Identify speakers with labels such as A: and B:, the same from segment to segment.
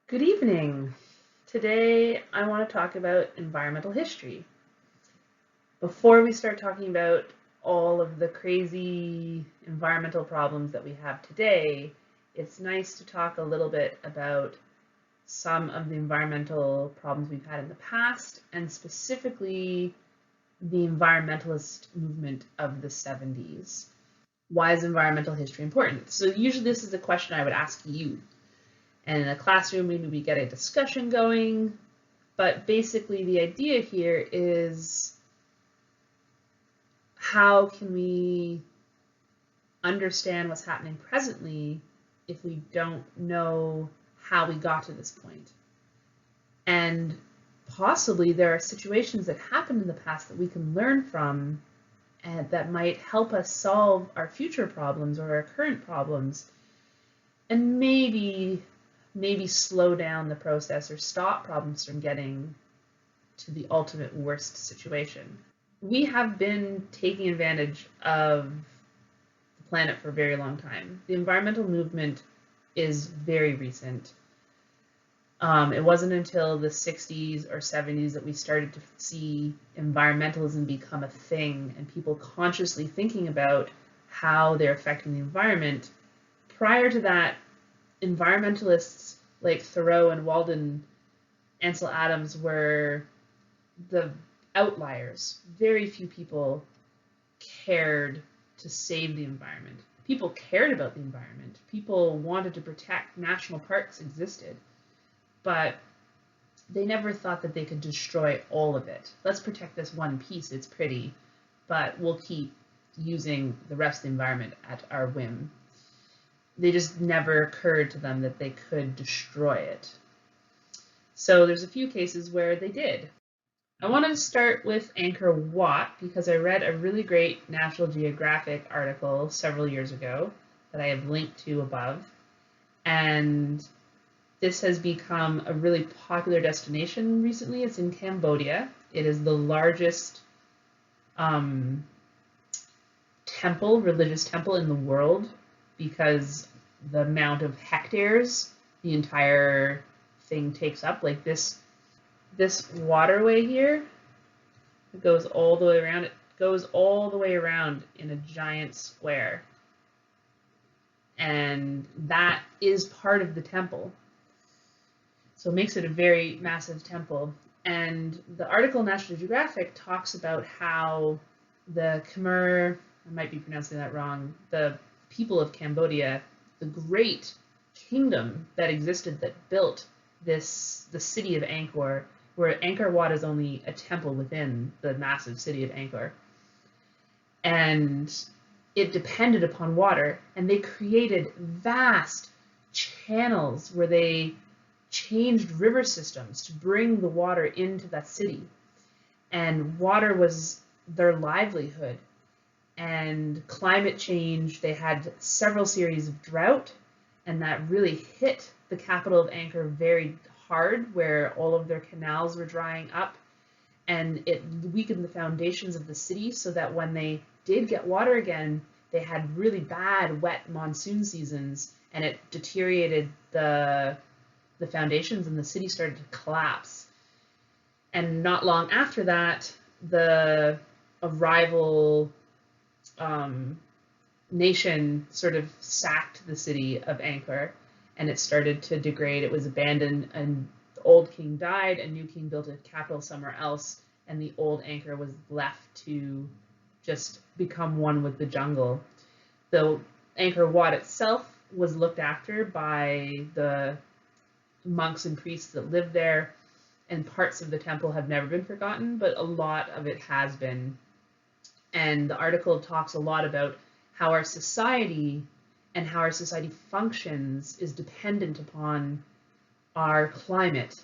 A: Good evening. Today I want to talk about environmental history. Before we start talking about all of the crazy environmental problems that we have today, it's nice to talk a little bit about some of the environmental problems we've had in the past, and specifically the environmentalist movement of the 70s. Why is environmental history important? So usually this is a question I would ask you. And in a classroom, maybe we get a discussion going. But basically, the idea here is how can we understand what's happening presently if we don't know how we got to this point? And possibly there are situations that happened in the past that we can learn from and that might help us solve our future problems or our current problems, and maybe slow down the process or stop problems from getting to the ultimate worst situation. We have been taking advantage of the planet for a very long time. The environmental movement is very recent. It wasn't until the 60s or 70s that we started to see environmentalism become a thing and people consciously thinking about how they're affecting the environment. Prior to that, environmentalists like Thoreau and Walden, Ansel Adams were the outliers. Very few people cared to save the environment. People cared about the environment. People wanted to protect. National parks existed, but they never thought that they could destroy all of it. Let's protect this one piece, it's pretty, but we'll keep using the rest of the environment at our whim. They just never occurred to them that they could destroy it. So there's a few cases where they did. I wanted to start with Angkor Wat because I read a really great National Geographic article several years ago that I have linked to above. And this has become a really popular destination recently. It's in Cambodia. It is the largest religious temple in the world because the amount of hectares the entire thing takes up. Like this waterway here, it goes all the way around. It goes all the way around in a giant square. And that is part of the temple. So it makes it a very massive temple. And the article in National Geographic talks about how the Khmer, I might be pronouncing that wrong, the people of Cambodia, the great kingdom that existed that built the city of Angkor, where Angkor Wat is only a temple within the massive city of Angkor. And it depended upon water, and they created vast channels where they changed river systems to bring the water into that city. And water was their livelihood. And climate change, they had several series of drought, and that really hit the capital of Angkor very hard, where all of their canals were drying up, and it weakened the foundations of the city so that when they did get water again, they had really bad wet monsoon seasons, and it deteriorated the foundations, and the city started to collapse. And not long after that, a rival nation sort of sacked the city of Angkor, and it started to degrade. It was abandoned, and the old king died, a new king built a capital somewhere else, and the old Angkor was left to just become one with the jungle. The Angkor Wat itself was looked after by the monks and priests that lived there, and parts of the temple have never been forgotten, but a lot of it has been. And the article talks a lot about how our society and how our society functions is dependent upon our climate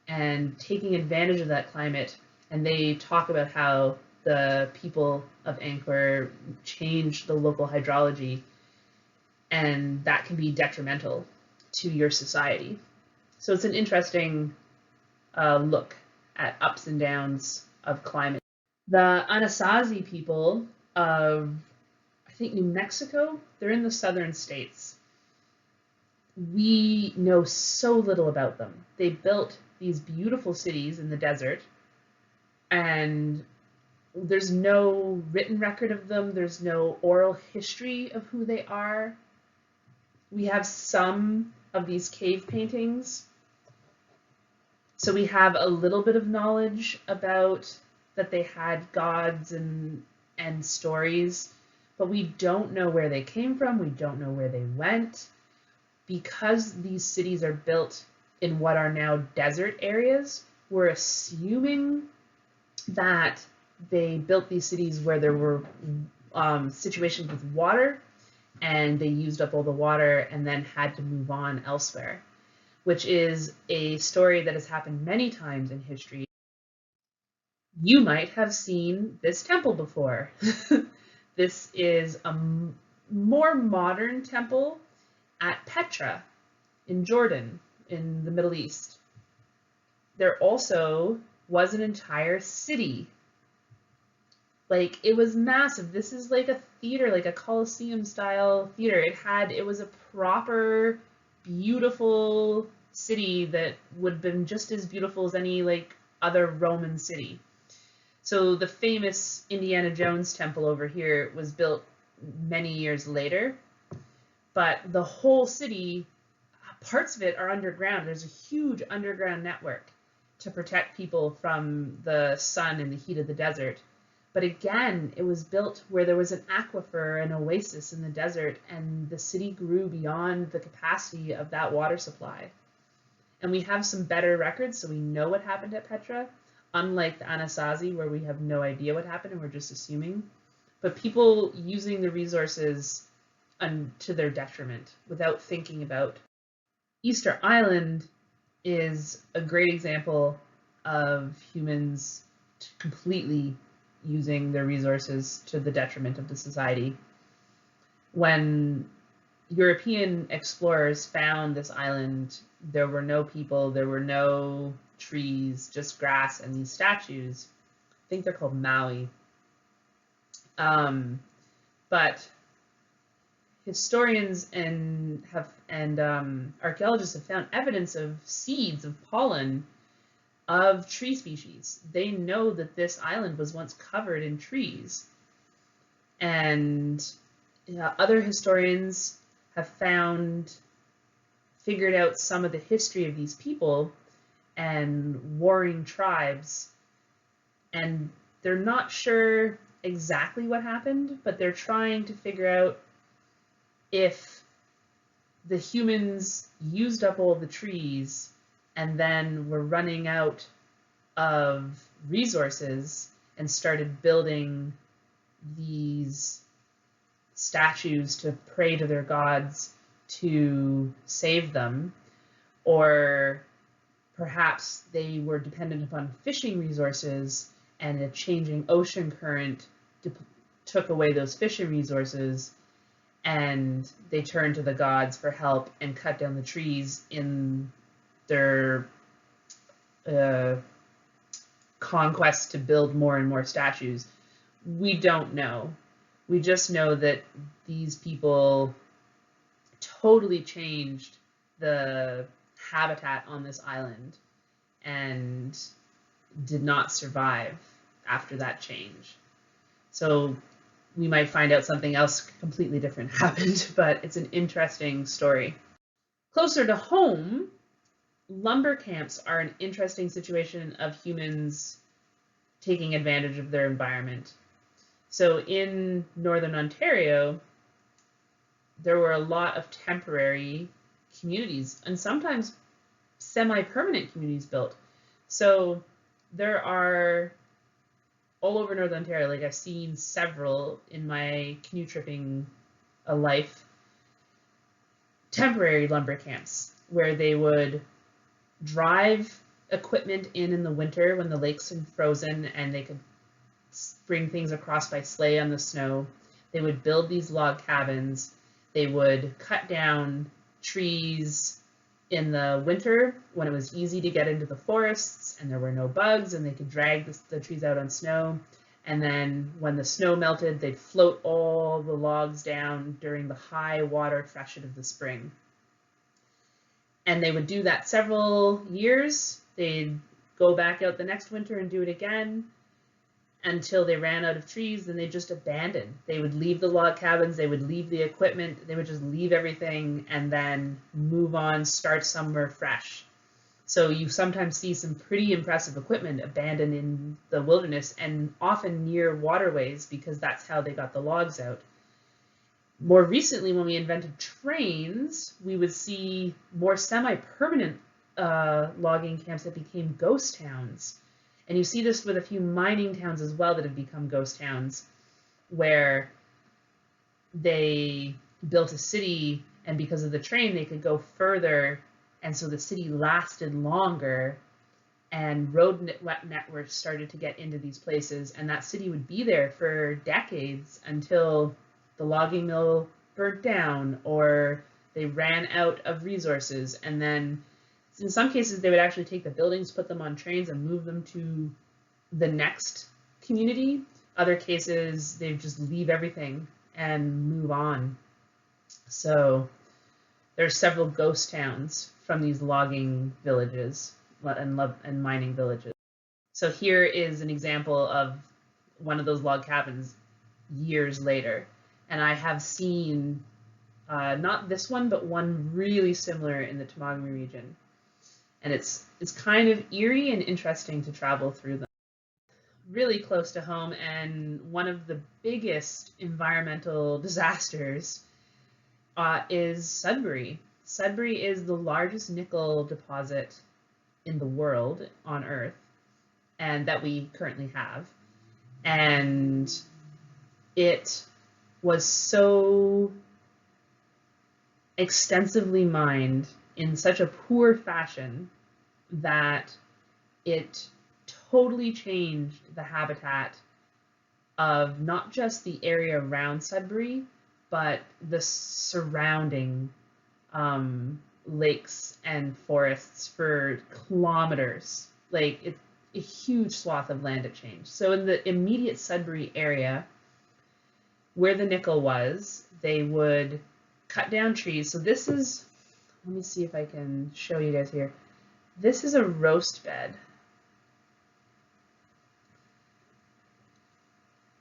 A: and taking advantage of that climate. And they talk about how the people of Angkor changed the local hydrology, and that can be detrimental to your society. So it's an interesting look at ups and downs of climate. The Anasazi people of, I think, New Mexico, they're in the southern states. we know so little about them. They built these beautiful cities in the desert, and there's no written record of them. There's no oral history of who they are. We have some of these cave paintings, so we have a little bit of knowledge about that they had gods and stories, but we don't know where they came from. We don't know where they went. Because these cities are built in what are now desert areas, we're assuming that they built these cities where there were situations with water, and they used up all the water and then had to move on elsewhere, which is a story that has happened many times in history. You might have seen this temple before. This is a more modern temple at Petra in Jordan, in the Middle East. There also was an entire city. Like, it was massive. This is like a theater, like a Colosseum style theater. It was a proper, beautiful city that would have been just as beautiful as any like other Roman city. So the famous Indiana Jones temple over here was built many years later, but the whole city, parts of it are underground. There's a huge underground network to protect people from the sun and the heat of the desert. But again, it was built where there was an aquifer, an oasis in the desert, and the city grew beyond the capacity of that water supply. And we have some better records, so we know what happened at Petra, unlike the Anasazi, where we have no idea what happened and we're just assuming. But people using the resources to their detriment without thinking about. Easter Island is a great example of humans completely using their resources to the detriment of the society. When European explorers found this island, there were no people, there were no trees, just grass and these statues. I think they're called Maui. But historians and archaeologists have found evidence of seeds of pollen of tree species. They know that this island was once covered in trees. And other historians have figured out some of the history of these people and warring tribes. And they're not sure exactly what happened, but they're trying to figure out if the humans used up all the trees and then were running out of resources and started building these statues to pray to their gods to save them, or perhaps they were dependent upon fishing resources and a changing ocean current took away those fishing resources, and they turned to the gods for help and cut down the trees in their conquest to build more and more statues. We don't know. We just know that these people totally changed the habitat on this island and did not survive after that change. So we might find out something else completely different happened, but it's an interesting story. Closer to home, lumber camps are an interesting situation of humans taking advantage of their environment. So in Northern Ontario, there were a lot of temporary communities and sometimes semi-permanent communities built. So there are all over Northern Ontario, like I've seen several in my canoe tripping life, temporary lumber camps where they would drive equipment in the winter when the lakes are frozen and they could bring things across by sleigh on the snow. They would build these log cabins. They would cut down trees in the winter when it was easy to get into the forests and there were no bugs and they could drag the trees out on snow. And then when the snow melted, they'd float all the logs down during the high water freshet of the spring. And they would do that several years. They'd go back out the next winter and do it again until they ran out of trees. Then they just abandoned. They would leave the log cabins, they would leave the equipment, they would just leave everything and then move on, start somewhere fresh. So you sometimes see some pretty impressive equipment abandoned in the wilderness and often near waterways because that's how they got the logs out. More recently, when we invented trains, we would see more semi-permanent logging camps that became ghost towns. And you see this with a few mining towns as well that have become ghost towns, where they built a city and because of the train they could go further, and so the city lasted longer and road networks started to get into these places, and that city would be there for decades until the logging mill burnt down or they ran out of resources. And then in some cases they would actually take the buildings, put them on trains and move them to the next community. Other cases they just leave everything and move on. So there's several ghost towns from these logging villages and mining villages. So here is an example of one of those log cabins years later. And I have seen, not this one, but one really similar in the Temagami region. And it's kind of eerie and interesting to travel through them. Really close to home, and one of the biggest environmental disasters is Sudbury. Sudbury is the largest nickel deposit in the world on Earth, and that we currently have. And it was so extensively mined in such a poor fashion that it totally changed the habitat of not just the area around Sudbury, but the surrounding lakes and forests for kilometers. Like, it's a huge swath of land it changed. So in the immediate Sudbury area, where the nickel was, they would cut down trees. So this is, let me see if I can show you guys here. This is a roast bed.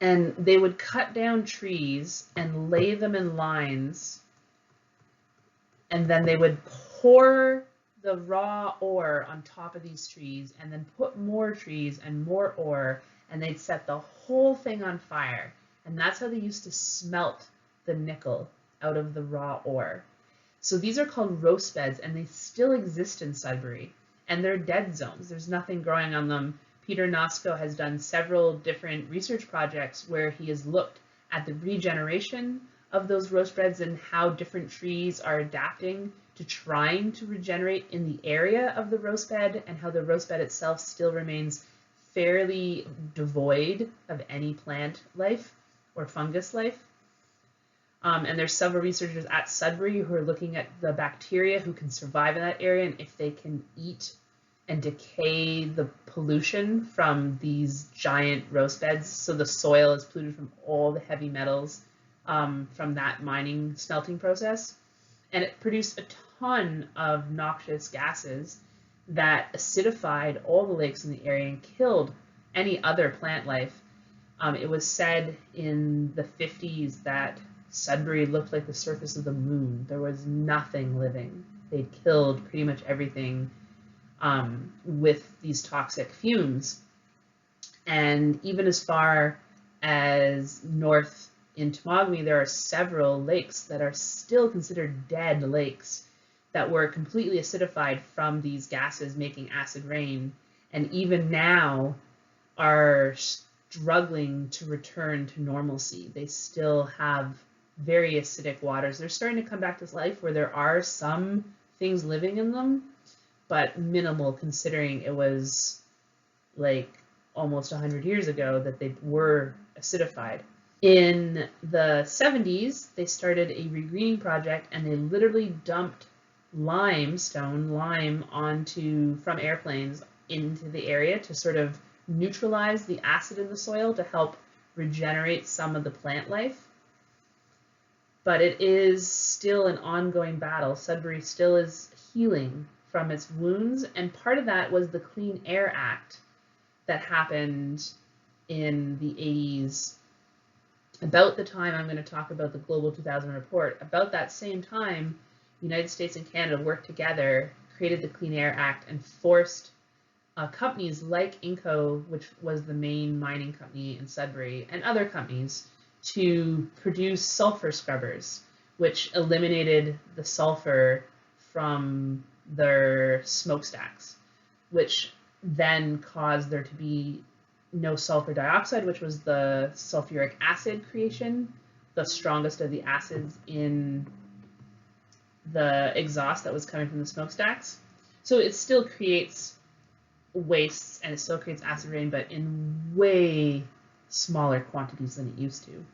A: And they would cut down trees and lay them in lines, and then they would pour the raw ore on top of these trees and then put more trees and more ore, and they'd set the whole thing on fire. And that's how they used to smelt the nickel out of the raw ore. So these are called roast beds, and they still exist in Sudbury, and they're dead zones. There's nothing growing on them. Peter Nosko has done several different research projects where he has looked at the regeneration of those roast beds and how different trees are adapting to trying to regenerate in the area of the roast bed, and how the roast bed itself still remains fairly devoid of any plant life or fungus life. And there's several researchers at Sudbury who are looking at the bacteria who can survive in that area and if they can eat and decay the pollution from these giant roast beds. So the soil is polluted from all the heavy metals from that mining smelting process. And it produced a ton of noxious gases that acidified all the lakes in the area and killed any other plant life. It was said in the 50s that Sudbury looked like the surface of the moon. There was nothing living. They'd killed pretty much everything with these toxic fumes. And even as far as north in Temagami, there are several lakes that are still considered dead lakes that were completely acidified from these gases making acid rain, and even now are struggling to return to normalcy. They still have very acidic waters. They're starting to come back to life where there are some things living in them, but minimal considering it was like almost 100 years ago that they were acidified. In the 70s, they started a regreening project, and they literally dumped lime from airplanes into the area to sort of neutralize the acid in the soil to help regenerate some of the plant life. But it is still an ongoing battle. Sudbury still is a healing from its wounds, and part of that was the Clean Air Act that happened in the 80s. About the time I'm going to talk about the Global 2000 report, about that same time, the United States and Canada worked together, created the Clean Air Act, and forced companies like Inco, which was the main mining company in Sudbury, and other companies to produce sulfur scrubbers, which eliminated the sulfur from their smokestacks, which then caused there to be no sulfur dioxide, which was the sulfuric acid creation, the strongest of the acids in the exhaust that was coming from the smokestacks. So it still creates wastes and it still creates acid rain, but in way smaller quantities than it used to.